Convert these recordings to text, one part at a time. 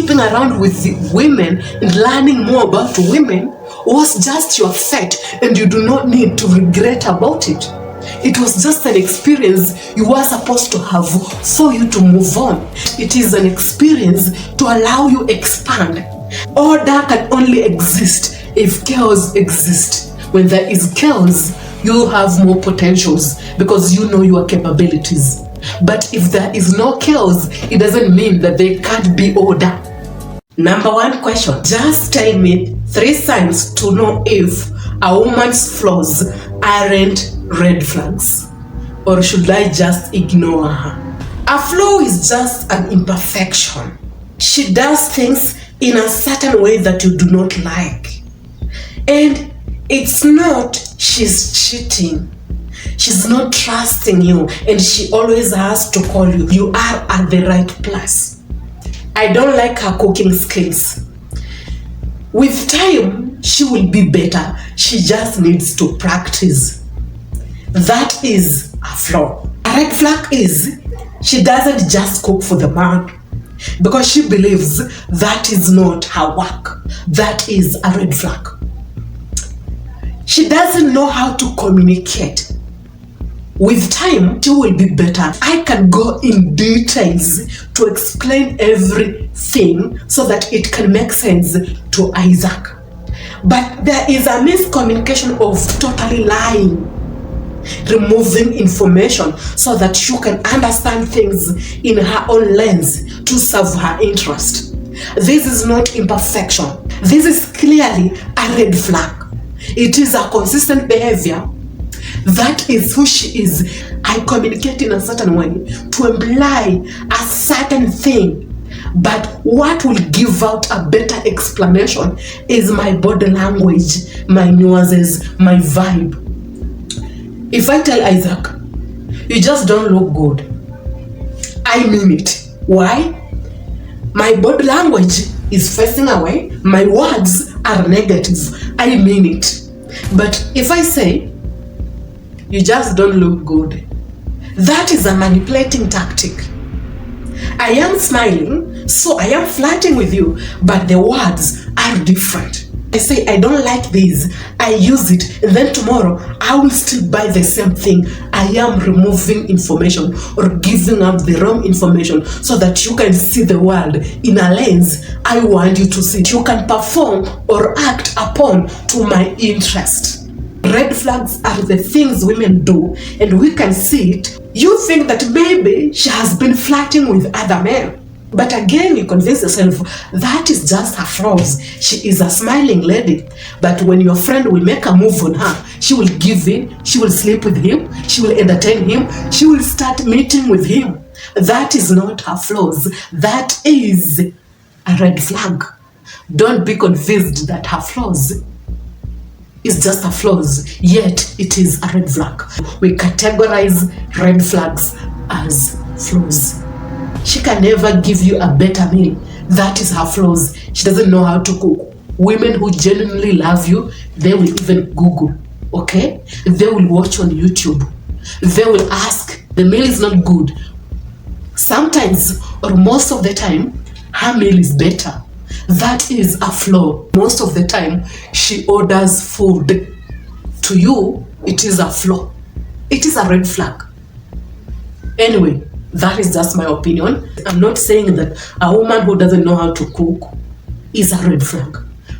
sleeping around with the women and learning more about women was just your fate, and you do not need to regret about it. It was just an experience you were supposed to have for you to move on. It is an experience to allow you expand. Order can only exist if chaos exists. When there is chaos, you have more potentials because you know your capabilities. But if there is no chaos, it doesn't mean that there can't be order. Number 1 question. Just tell me 3 signs to know if a woman's flaws aren't red flags. Or should I just ignore her? A flaw is just an imperfection. She does things in a certain way that you do not like. And it's not she's cheating. She's not trusting you, and she always has to call you. You are at the right place. I don't like her cooking skills. With time, she will be better. She just needs to practice. That is a flaw. A red flag is she doesn't just cook for the man because she believes that is not her work. That is a red flag. She doesn't know how to communicate. With time, she will be better. I can go in details to explain everything so that it can make sense to Isaac. But there is a miscommunication of totally lying, removing information so that you can understand things in her own lens to serve her interest. This is not imperfection. This is clearly a red flag. It is a consistent behavior. That is who she is. I communicate in a certain way to imply a certain thing. But what will give out a better explanation is my body language, my nuances, my vibe. If I tell Isaac, you just don't look good, I mean it. Why? My body language is facing away. My words are negative. I mean it. But if I say, you just don't look good, that is a manipulating tactic. I am smiling, so I am flirting with you, but the words are different. I say, I don't like this, I use it, and then tomorrow I will still buy the same thing. I am removing information or giving up the wrong information so that you can see the world in a lens I want you to see. You can perform or act upon to my interest. Red flags are the things women do, and we can see it. You think that maybe she has been flirting with other men. But again, you convince yourself that is just her flaws. She is a smiling lady. But when your friend will make a move on her, she will give in, she will sleep with him, she will entertain him, she will start meeting with him. That is not her flaws. That is a red flag. Don't be convinced that her flaws is just a flaws, yet it is a red flag. We categorize red flags as flaws. She can never give you a better meal. That is her flaws. She doesn't know how to cook. Women who genuinely love you, they will even Google, okay? They will watch on YouTube. They will ask, the meal is not good. Sometimes, or most of the time, her meal is better. That is a flaw. Most of the time, she orders food. To you, it is a flaw. It is a red flag. Anyway, that is just my opinion. I'm not saying that a woman who doesn't know how to cook is a red flag.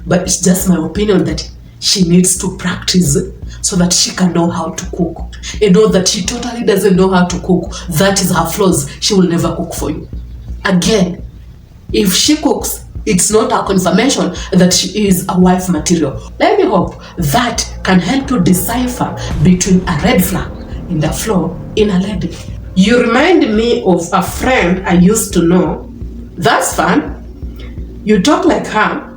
But it's just my opinion that she needs to practice so that she can know how to cook. And know that she totally doesn't know how to cook. That is her flaws. She will never cook for you. Again, if she cooks, it's not a confirmation that she is a wife material. Let me hope that can help you decipher between a red flag and a flaw in a lady. You remind me of a friend I used to know. That's fun. You talk like her.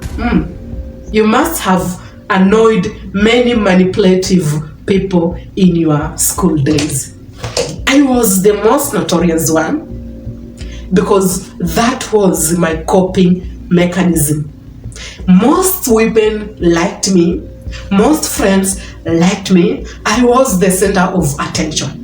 You must have annoyed many manipulative people in your school days. I was the most notorious one because that was my coping mechanism. Most women liked me. Most friends liked me. I was the center of attention.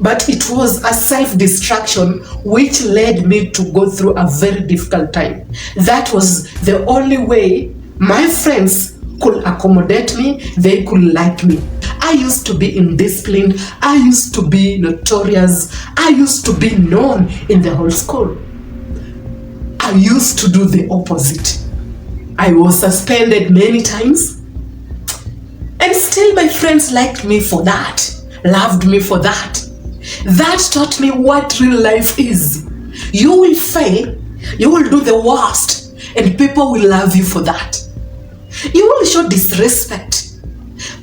But it was a self-destruction which led me to go through a very difficult time. That was the only way my friends could accommodate me, they could like me. I used to be indisciplined, I used to be notorious, I used to be known in the whole school. I used to do the opposite. I was suspended many times, and still my friends liked me for that, loved me for that. That taught me what real life is. You will fail, you will do the worst, and people will love you for that. You will show disrespect,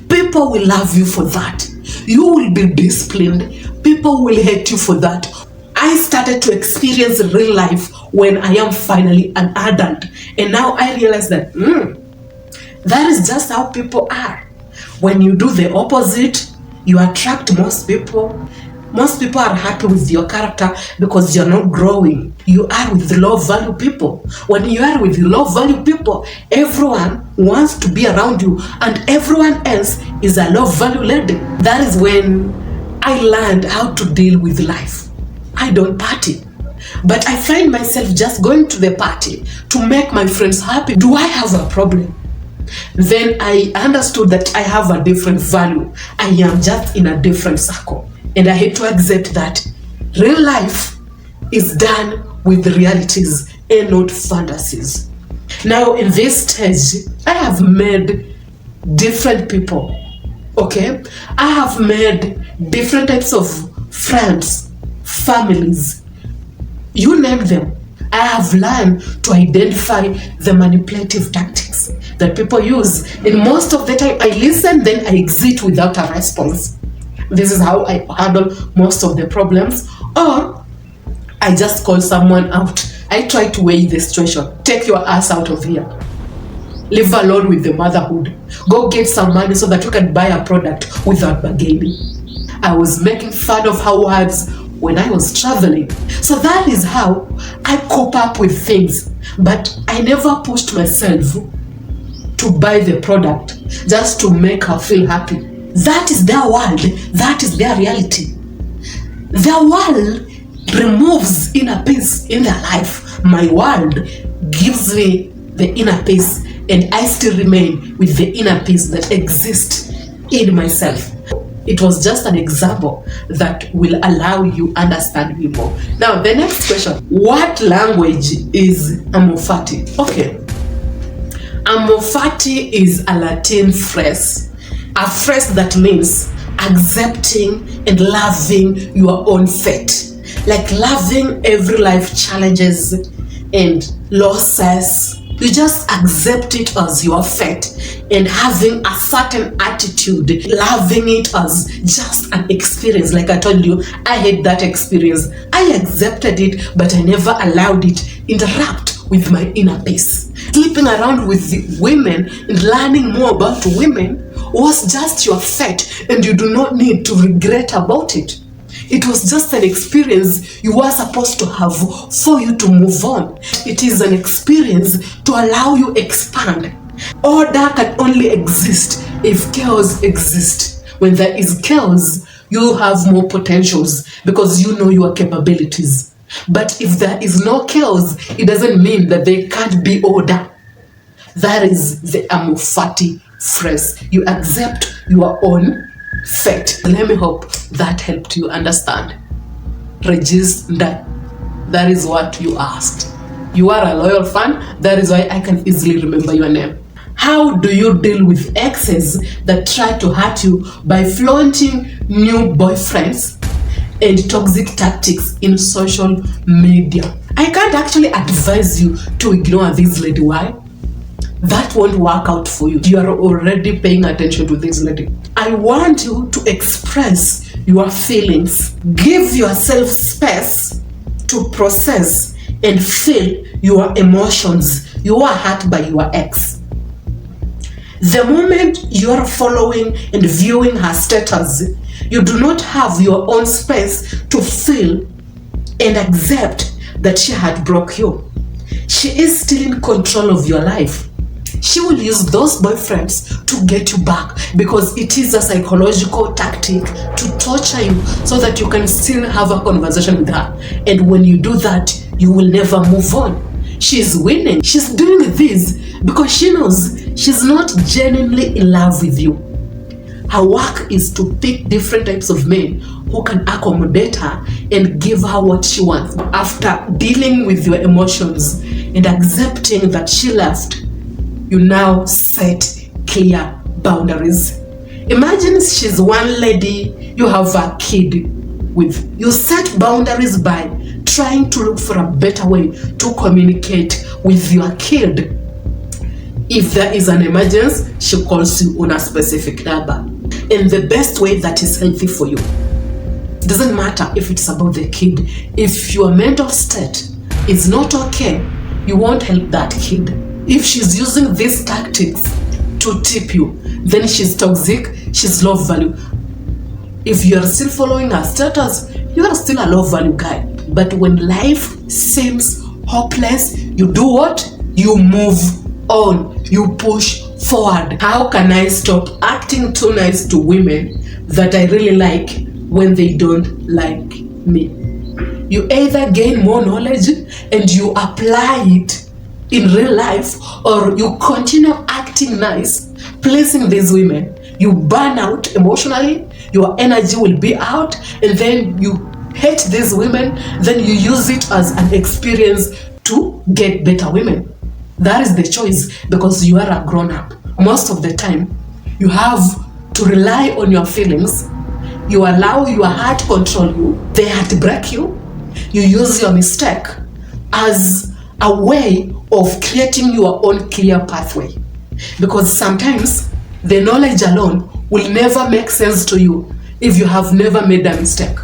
people will love you for that. You will be disciplined, people will hate you for that. I started to experience real life when I am finally an adult, and now I realize that that is just how people are. When you do the opposite, you attract most people. Most people are happy with your character because you're not growing. You are with low value people. When you are with low value people, everyone wants to be around you, and everyone else is a low value lady. That is when I learned how to deal with life. I don't party, but I find myself just going to the party to make my friends happy. Do I have a problem? Then I understood that I have a different value. I am just in a different circle. And I had to accept that real life is done with realities and not fantasies. Now in this stage, I have made different people, okay? I have made different types of friends, families, you name them. I have learned to identify the manipulative tactics that people use. And most of the time I listen, then I exit without a response. This is how I handle most of the problems. Or I just call someone out. I try to weigh the situation. Take your ass out of here. Live alone with the motherhood. Go get some money so that you can buy a product without bargaining. I was making fun of her words when I was traveling. So that is how I cope up with things. But I never pushed myself to buy the product just to make her feel happy. That is their world. That is their reality. Their world removes inner peace in their life. My world gives me the inner peace, and I still remain with the inner peace that exists in myself. It was just an example that will allow you understand me more. Now, the next question. What language is Amor Fati? Okay. Amor Fati is a Latin phrase. A phrase that means accepting and loving your own fate. Like loving every life challenges and losses. You just accept it as your fate and having a certain attitude, loving it as just an experience. Like I told you, I had that experience. I accepted it, but I never allowed it interrupt with my inner peace. Sleeping around with the women and learning more about women was just your fate, and you do not need to regret about it. It was just an experience you were supposed to have for you to move on. It is an experience to allow you expand. Order can only exist if chaos exists. When there is chaos, you have more potentials because you know your capabilities. But if there is no chaos, it doesn't mean that there can't be order. That is the Amor Fati phrase. You accept your own fate. Let me hope that helped you understand. Regis, that is what you asked. You are a loyal fan. That is why I can easily remember your name. How do you deal with exes that try to hurt you by flaunting new boyfriends and toxic tactics in social media? I can't actually advise you to ignore this lady. Why? That won't work out for you. You are already paying attention to this lady. I want you to express your feelings. Give yourself space to process and feel your emotions. You are hurt by your ex. The moment you are following and viewing her status, you do not have your own space to feel and accept that she had broke you. She is still in control of your life. she will use those boyfriends to get you back, because it is a psychological tactic to torture you so that you can still have a conversation with her. And when you do that, you will never move on. She's winning. She's doing this because she knows she's not genuinely in love with you. Her work is to pick different types of men who can accommodate her and give her what she wants. After dealing with your emotions and accepting that she left, you now set clear boundaries. Imagine she's one lady you have a kid with. You set boundaries by trying to look for a better way to communicate with your kid. If there is an emergency, she calls you on a specific number in the best way that is healthy for you. It doesn't matter if it's about the kid. If your mental state is not okay, you won't help that kid. If she's using these tactics to tip you, then she's toxic, she's low value. If you are still following her status, you are still a low value guy. But when life seems hopeless, you do what? You move on. You push forward. How can I stop acting too nice to women that I really like when they don't like me? You either gain more knowledge and you apply it in real life, or you continue acting nice, pleasing these women. You burn out emotionally, your energy will be out, and then you hate these women, then you use it as an experience to get better women. That is the choice, because you are a grown-up. Most of the time, you have to rely on your feelings. You allow your heart control you. They heart break you. You use your mistake as a way of creating your own clear pathway. Because sometimes the knowledge alone will never make sense to you if you have never made a mistake.